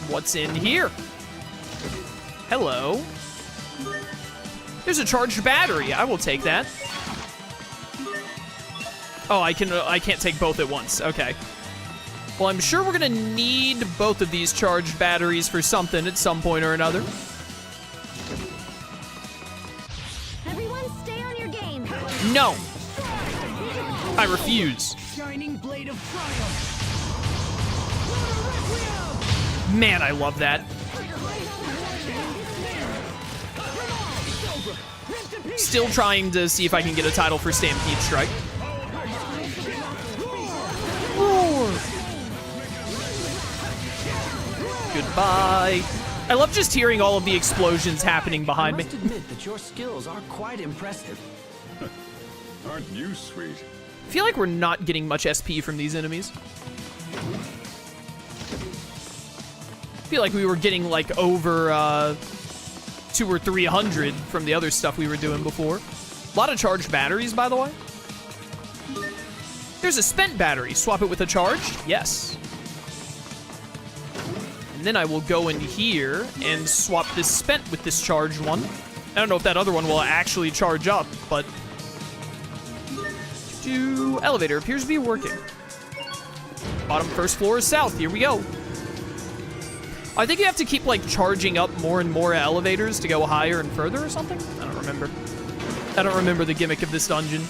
What's in here? Hello. There's a charged battery. I will take that. Oh, I can't take both at once. Okay. Well, I'm sure we're gonna need both of these charged batteries for something at some point or another. Everyone stay on your game. No. I refuse. Shining blade of triumph. Man, I love that. Still trying to see if I can get a title for Stampede Strike. Roar. Goodbye. I love just hearing all of the explosions happening behind me. I must admit that your skills are quite impressive. Aren't you sweet? I feel like we're not getting much SP from these enemies. I feel like we were getting like over 200 or 300 from the other stuff we were doing before. A lot of charged batteries, by the way. There's a spent battery. Swap it with a charged? Yes. And then I will go in here and swap this spent with this charged one. I don't know if that other one will actually charge up, but... Elevator appears to be working. Bottom first floor is south. Here we go. I think you have to keep, like, charging up more and more elevators to go higher and further or something? I don't remember. I don't remember the gimmick of this dungeon.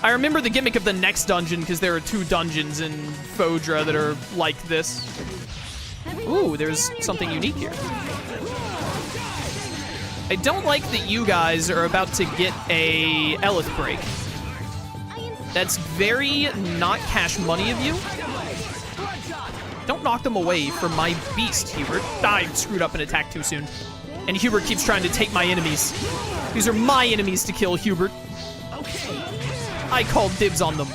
I remember the gimmick of the next dungeon because there are 2 dungeons in Fodra that are like this. Ooh, there's something unique here. I don't like that you guys are about to get a Elith break. That's very not cash money of you. Don't knock them away from my beast, Hubert. I screwed up and attacked too soon. And Hubert keeps trying to take my enemies. These are my enemies to kill, Hubert. I called dibs on them.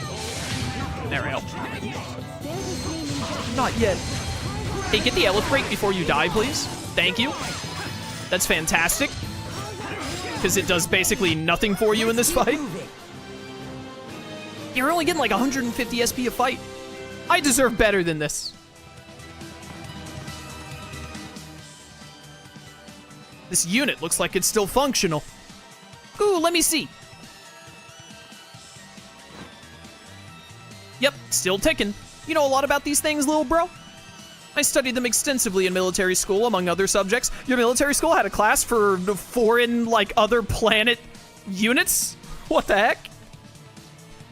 There we go. Not yet. Hey, get the Elith break before you die, please. Thank you. That's fantastic. Because it does basically nothing for you in this fight. You're only getting like 150 SP a fight. I deserve better than this. This unit looks like it's still functional. Ooh, let me see. Yep, still ticking. You know a lot about these things, little bro? I studied them extensively in military school, among other subjects. Your military school had a class for foreign, like, other planet units? What the heck?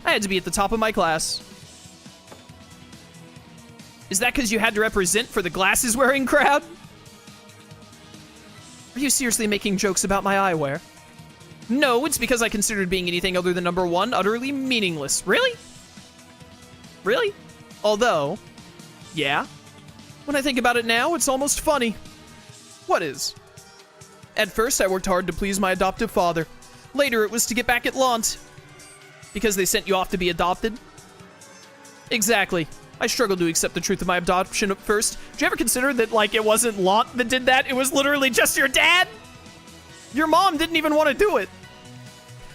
I had to be at the top of my class. Is that because you had to represent for the glasses-wearing crowd? Are you seriously making jokes about my eyewear? No, it's because I considered being anything other than number 1 utterly meaningless. Really? Really? Although, yeah. When I think about it now, it's almost funny. What is? At first, I worked hard to please my adoptive father. Later, it was to get back at Lant. Because they sent you off to be adopted? Exactly. I struggled to accept the truth of my adoption at first. Did you ever consider that, like, it wasn't Lant that did that? It was literally just your dad? Your mom didn't even want to do it.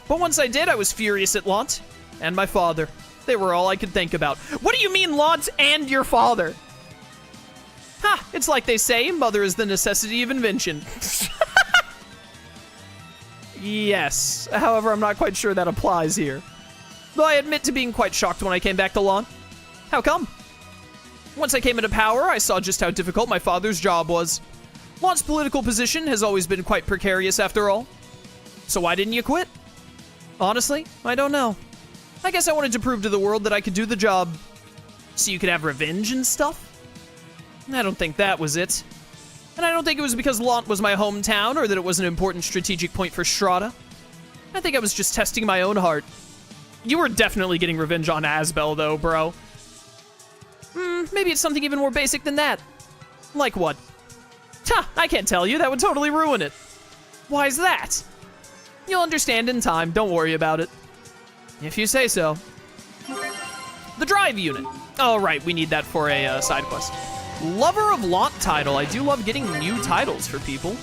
But once I did, I was furious at Lant. And my father. They were all I could think about. What do you mean, Lant and your father? Ha! It's like they say, mother is the necessity of invention. Yes. However, I'm not quite sure that applies here. Though I admit to being quite shocked when I came back to Lon. How come? Once I came into power, I saw just how difficult my father's job was. Lon's political position has always been quite precarious after all. So why didn't you quit? Honestly, I don't know. I guess I wanted to prove to the world that I could do the job. So you could have revenge and stuff? I don't think that was it. And I don't think it was because Lant was my hometown or that it was an important strategic point for Strahta. I think I was just testing my own heart. You were definitely getting revenge on Asbel, though, bro. Maybe it's something even more basic than that. Like what? Ha! I can't tell you. That would totally ruin it. Why's that? You'll understand in time. Don't worry about it. If you say so. The drive unit. Oh, right. We need that for a side quest. Lover of Lant title. I do love getting new titles for people.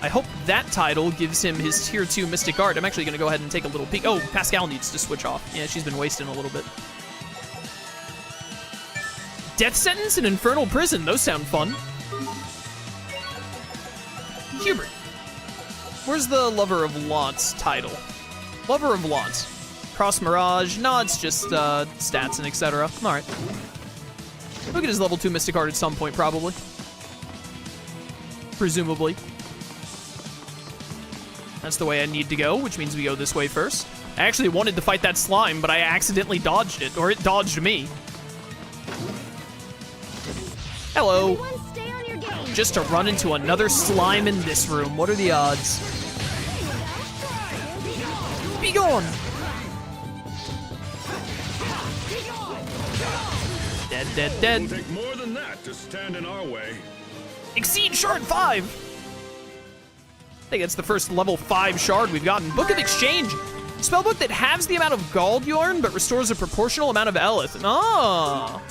I hope that title gives him his tier 2 Mystic Art. I'm actually going to go ahead and take a little peek. Oh, Pascal needs to switch off. Yeah, she's been wasting a little bit. Death sentence and infernal prison. Those sound fun. Hubert. Where's the Lover of Launce title? Lover of Launce. Cross Mirage. No, it's just stats and etc. Alright. We'll get his level 2 Mystic Heart at some point, probably. Presumably. That's the way I need to go, which means we go this way first. I actually wanted to fight that slime, but I accidentally dodged it, or it dodged me. Hello. Everyone stay on your game. Just to run into another slime in this room. What are the odds? Be gone! Dead, dead, dead. It'll take more than that to stand in our way. Exceed Shard 5! I think that's the first level 5 shard we've gotten. Book of Exchange. Spellbook that halves the amount of gold you earn, but restores a proportional amount of Elith. Oh.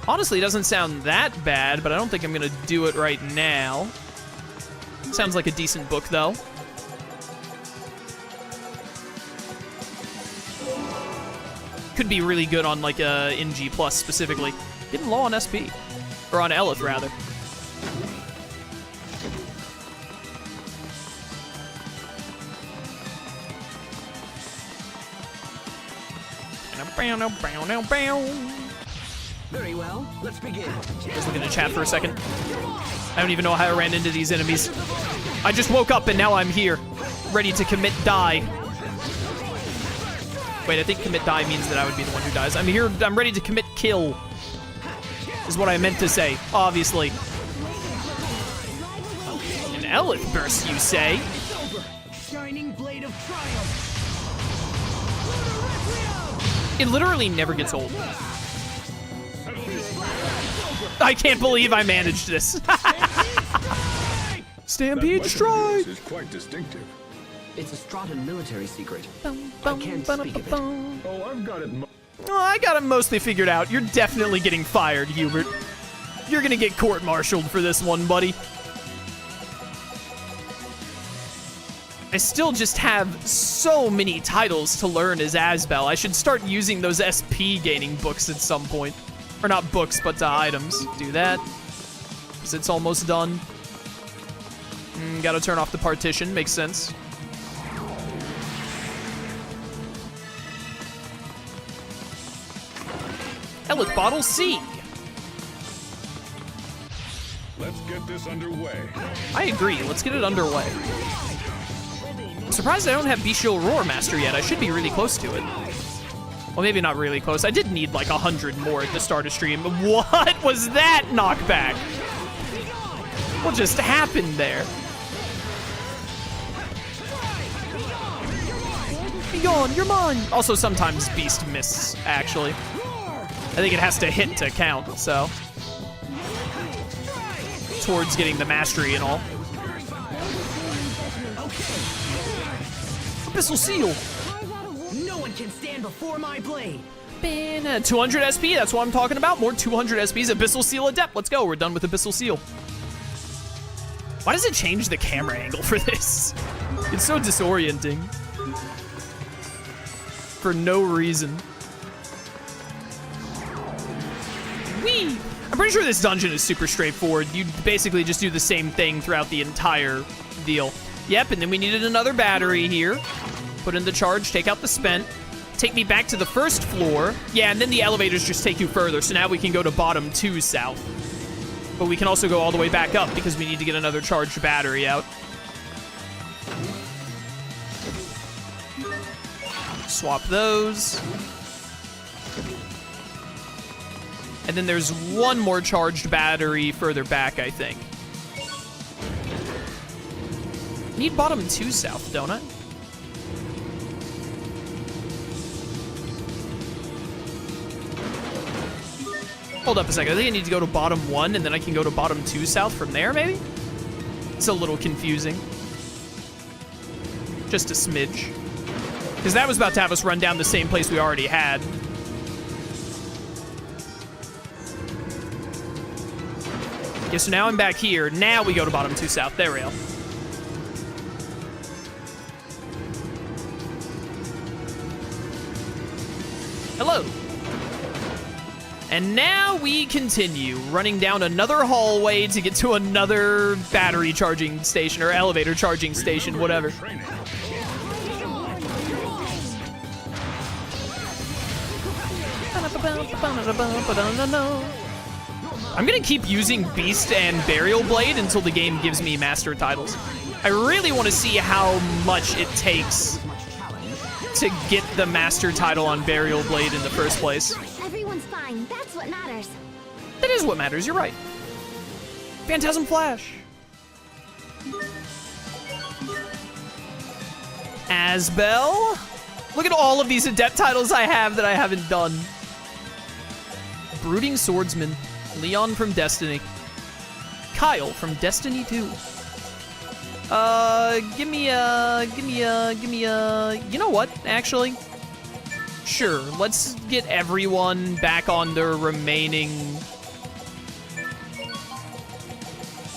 Honestly, it doesn't sound that bad, but I don't think I'm gonna do it right now. Sounds like a decent book, though. Could be really good on, like, NG Plus specifically. Getting low on SP. Or on Elith, rather. Very well, let's begin. Just looking at chat for a second. I don't even know how I ran into these enemies. I just woke up and now I'm here. Ready to commit die. Wait, I think commit die means that I would be the one who dies. I'm here, I'm ready to commit kill. Is what I meant to say, obviously. An Elith burst, you say? Shining blade of triumph. It literally never gets old. I can't believe I managed this. Stampede Strike! This is quite distinctive. It's a Stratton military secret. I can't speak of it. Oh, I've got it. Oh, I got it mostly figured out. You're definitely getting fired, Hubert. You're gonna get court-martialed for this one, buddy. I still just have so many titles to learn as Asbel. I should start using those SP gaining books at some point. Or not books, but items. Do that. Because it's almost done. Gotta turn off the partition. Makes sense. Elith Bottle C. Let's get this underway. I agree. Let's get it underway. I'm surprised I don't have Bestial Roar Master yet. I should be really close to it. Well, maybe not really close. I did need like 100 more at the start of stream. What was that knockback? What just happened there? Be gone, you're mine. Also, sometimes Beast misses, actually. I think it has to hit to count, so. Towards getting the mastery and all. Abyssal Seal. No one can stand before my blade. 200 SP, that's what I'm talking about. More 200 SPs. Abyssal Seal Adept. Let's go. We're done with Abyssal Seal. Why does it change the camera angle for this? It's so disorienting. For no reason. Whee! I'm pretty sure this dungeon is super straightforward. You basically just do the same thing throughout the entire deal. Yep, and then we needed another battery here. Put in the charge, take out the spent. Take me back to the first floor. Yeah, and then the elevators just take you further, so now we can go to bottom 2 south. But we can also go all the way back up because we need to get another charged battery out. Swap those. And then there's one more charged battery further back, I think. Need bottom 2 south, don't I? Hold up a second. I think I need to go to bottom 1, and then I can go to bottom 2 south from there, maybe? It's a little confusing. Just a smidge. Because that was about to have us run down the same place we already had. Okay, so now I'm back here. Now we go to bottom 2 south. There we go. Hello. And now we continue, running down another hallway to get to another battery charging station, or elevator charging station, whatever. Training. I'm gonna keep using Beast and Burial Blade until the game gives me master titles. I really want to see how much it takes to get the master title on Burial Blade in the first place. Everyone's fine. That's what matters. That is what matters, you're right. Phantasm Flash. Asbel. Look at all of these adept titles I have that I haven't done. Brooding Swordsman. Leon from Destiny. Kyle from Destiny 2. Give me a, you know what, actually? Sure, let's get everyone back on their remaining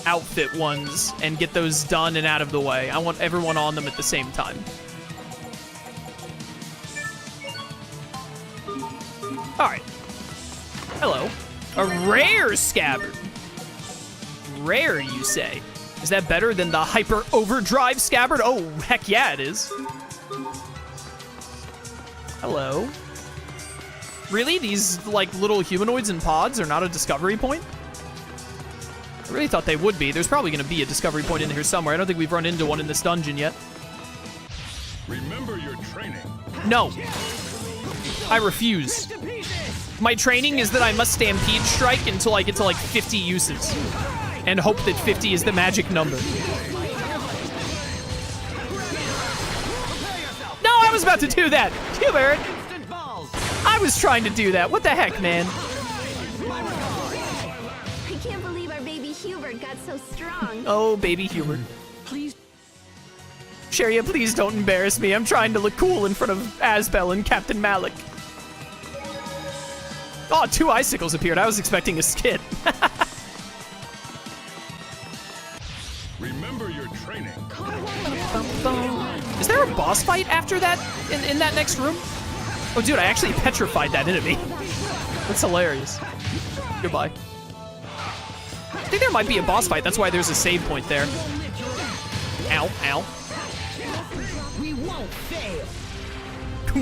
outfit ones and get those done and out of the way. I want everyone on them at the same time. All right. Hello. A rare scabbard. Rare, you say? Is that better than the hyper overdrive scabbard? Oh, heck yeah, it is. Hello. Really? These, like, little humanoids and pods are not a discovery point? I really thought they would be. There's probably going to be a discovery point in here somewhere. I don't think we've run into one in this dungeon yet. Remember your training. No. I refuse. My training is that I must Stampede Strike until I get to, like, 50 uses. And hope that 50 is the magic number. No, I was about to do that. Hubert. I was trying to do that. What the heck, man? I can't believe our baby Hubert got so strong. Oh, baby Hubert. Please. Sharia, please don't embarrass me. I'm trying to look cool in front of Asbel and Captain Malik. Oh, 2 icicles appeared. I was expecting a skit. Remember your training. Is there a boss fight after that in that next room? Oh, dude, I actually petrified that enemy. That's hilarious. Goodbye. I think there might be a boss fight. That's why there's a save point there. Ow, ow. We won't fail.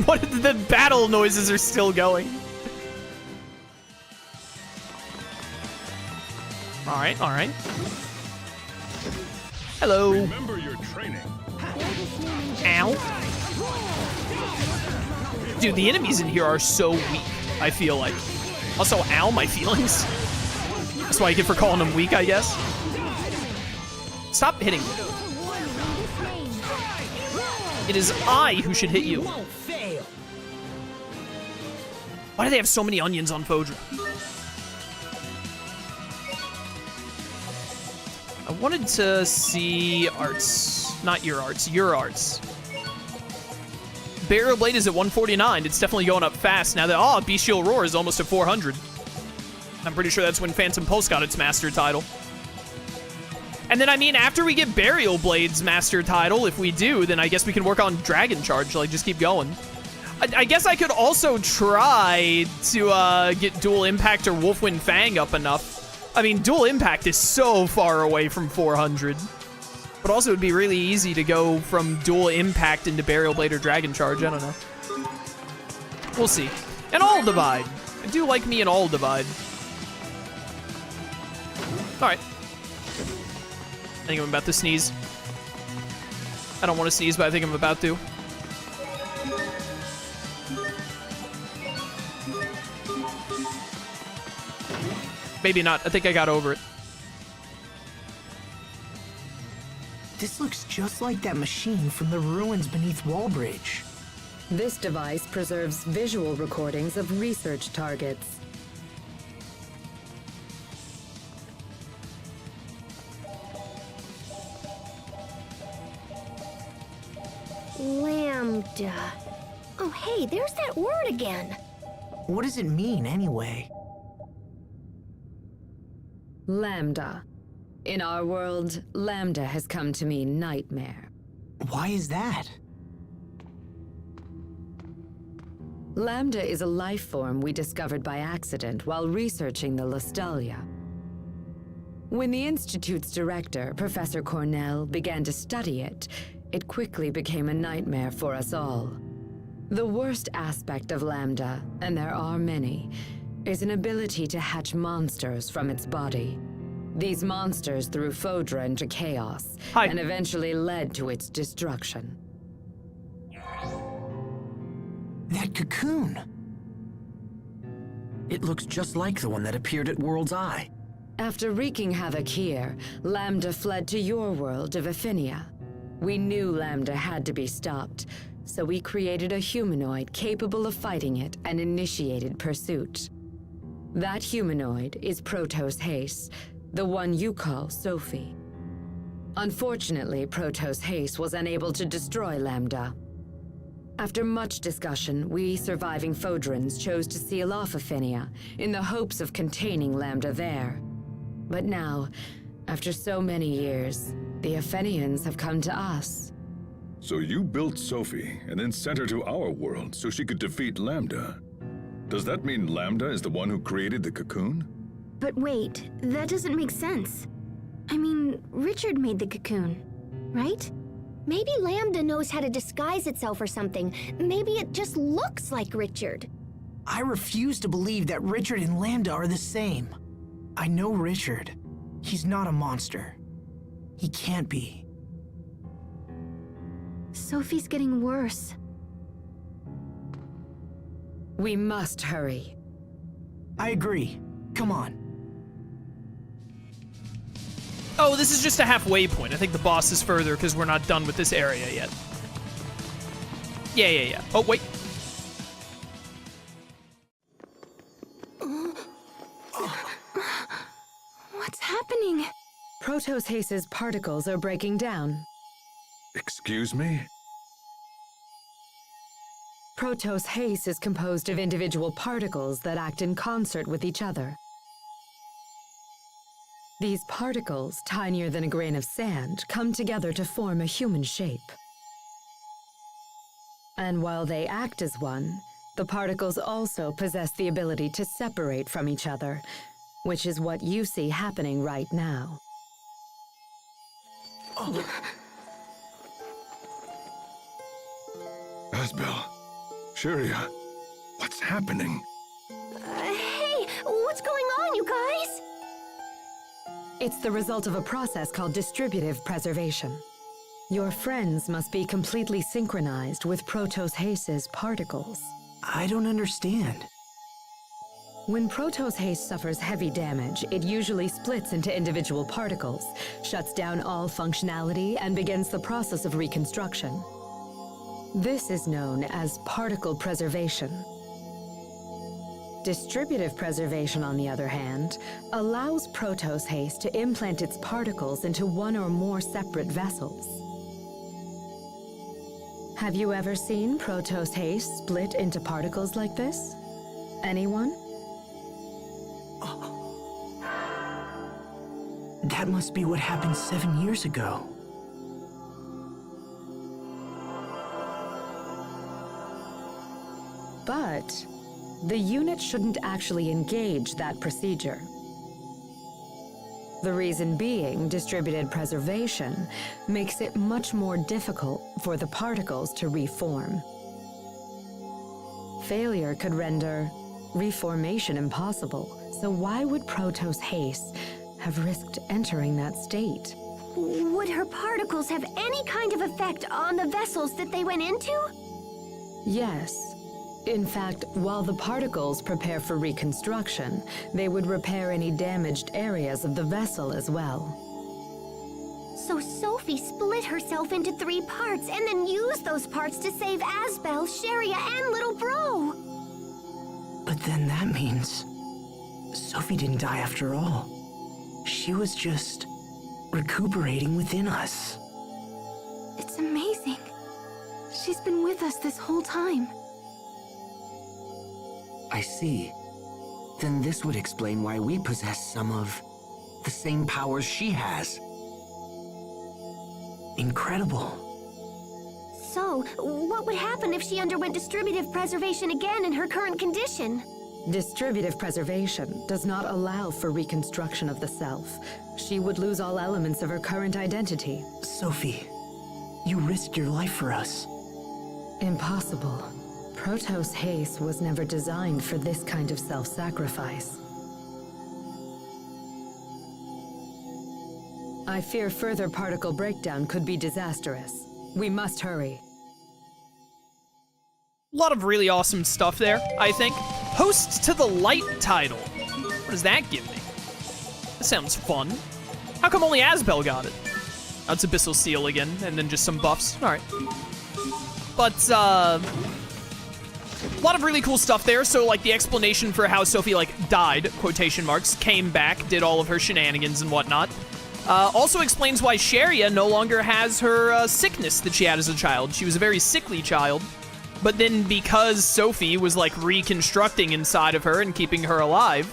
What? The battle noises are still going. All right, all right. Hello. Remember your training. Ow. Dude, the enemies in here are so weak, I feel like. Also, ow, my feelings. That's what I get for calling them weak, I guess. Stop hitting me. It is I who should hit you. Won't fail. Why do they have so many onions on Fodra? I wanted to see arts. Not your arts, your arts. Burial Blade is at 149. It's definitely going up fast now that, oh, Bestial Roar is almost at 400. I'm pretty sure that's when Phantom Pulse got its master title. And then, I mean, after we get Burial Blade's master title, if we do, then I guess we can work on Dragon Charge, like, just keep going. I guess I could also try to get Dual Impact or Wolfwind Fang up enough. I mean, Dual Impact is so far away from 400. But also, it'd be really easy to go from Dual Impact into Burial Blade or Dragon Charge. I don't know. We'll see. And All Divide. I do like me an All Divide. Alright. I think I'm about to sneeze. I don't want to sneeze, but I think I'm about to. Maybe not. I think I got over it. This looks just like that machine from the ruins beneath Wallbridge. This device preserves visual recordings of research targets. Lambda. Oh, hey, there's that word again. What does it mean, anyway? Lambda. In our world, Lambda has come to mean nightmare. Why is that? Lambda is a life form we discovered by accident while researching the Lostalia. When the Institute's director, Professor Cornell, began to study it, it quickly became a nightmare for us all. The worst aspect of Lambda, and there are many, is an ability to hatch monsters from its body. These monsters threw Fodra into chaos, Hi. and eventually led to its destruction. That cocoon. It looks just like the one that appeared at World's Eye. After wreaking havoc here, Lambda fled to your world of Affinia. We knew Lambda had to be stopped, so we created a humanoid capable of fighting it and initiated pursuit. That humanoid is Protos Haste, the one you call Sophie. Unfortunately, Protos Haste was unable to destroy Lambda. After much discussion, we surviving Fodrans chose to seal off Affinia in the hopes of containing Lambda there. But now, after so many years, the Aphenians have come to us. So you built Sophie and then sent her to our world so she could defeat Lambda. Does that mean Lambda is the one who created the cocoon? But wait, that doesn't make sense. I mean, Richard made the cocoon, right? Maybe Lambda knows how to disguise itself or something. Maybe it just looks like Richard. I refuse to believe that Richard and Lambda are the same. I know Richard. He's not a monster. He can't be. Sophie's getting worse. We must hurry. I agree. Come on. Oh, this is just a halfway point. I think the boss is further because we're not done with this area yet. Yeah. Oh, wait. What's happening? Protos Haste's particles are breaking down. Excuse me? Protos Haste is composed of individual particles that act in concert with each other. These particles, tinier than a grain of sand, come together to form a human shape. And while they act as one, the particles also possess the ability to separate from each other, which is what you see happening right now. Asbel, Sharia, what's happening? Hey, what's going on, you guys? It's the result of a process called distributive preservation. Your friends must be completely synchronized with Protos Haste's particles. I don't understand. When Protos Haste suffers heavy damage, it usually splits into individual particles, shuts down all functionality, and begins the process of reconstruction. This is known as particle preservation. Distributive preservation, on the other hand, allows Protos Haste to implant its particles into one or more separate vessels. Have you ever seen Protos Haste split into particles like this? Anyone? That must be what happened 7 years ago. But the unit shouldn't actually engage that procedure. The reason being, distributed preservation makes it much more difficult for the particles to reform. Failure could render reformation impossible, so why would Protos Haste have risked entering that state? Would her particles have any kind of effect on the vessels that they went into? Yes. In fact, while the particles prepare for reconstruction, they would repair any damaged areas of the vessel as well. So Sophie split herself into 3 parts and then used those parts to save Asbel, Sharia, and little bro. But then that means Sophie didn't die after all. She was just recuperating within us. It's amazing. She's been with us this whole time. I see. Then this would explain why we possess some of the same powers she has. Incredible. So, what would happen if she underwent distributive preservation again in her current condition? Distributive preservation does not allow for reconstruction of the self. She would lose all elements of her current identity. Sophie, you risked your life for us. Impossible. Protos Haste was never designed for this kind of self-sacrifice. I fear further particle breakdown could be disastrous. We must hurry. A lot of really awesome stuff there, I think. Host to the Light title. What does that give me? That sounds fun. How come only Asbel got it? Oh, it's Abyssal Seal again, and then just some buffs. Alright. But, a lot of really cool stuff there. So, like, the explanation for how Sophie, like, died, quotation marks, came back, did all of her shenanigans and whatnot. Also explains why Sharia no longer has her sickness that she had as a child. She was a very sickly child. But then because Sophie was, like, reconstructing inside of her and keeping her alive,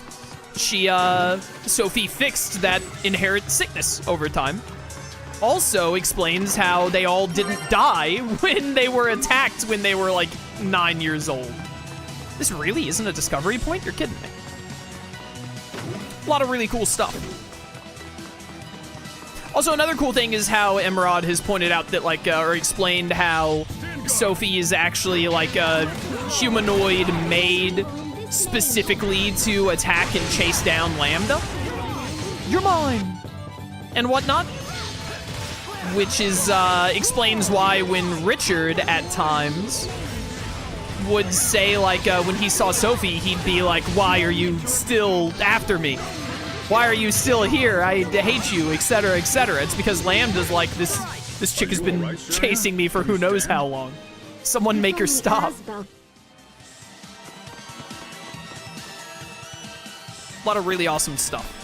Sophie fixed that inherent sickness over time. Also explains how they all didn't die when they were attacked when they were, like, 9 years old. This really isn't a discovery point? You're kidding me. A lot of really cool stuff. Also, another cool thing is how Emerald has pointed out that, like, or explained how Sophie is actually, like, a humanoid made specifically to attack and chase down Lambda. You're mine! And whatnot. Which is, explains why when Richard, at times, would say, like, when he saw Sophie, he'd be like, why are you still after me? Why are you still here? I hate you, etc., etc. It's because Lambda's like, this chick has been chasing me for who knows how long. Someone make her stop. A lot of really awesome stuff.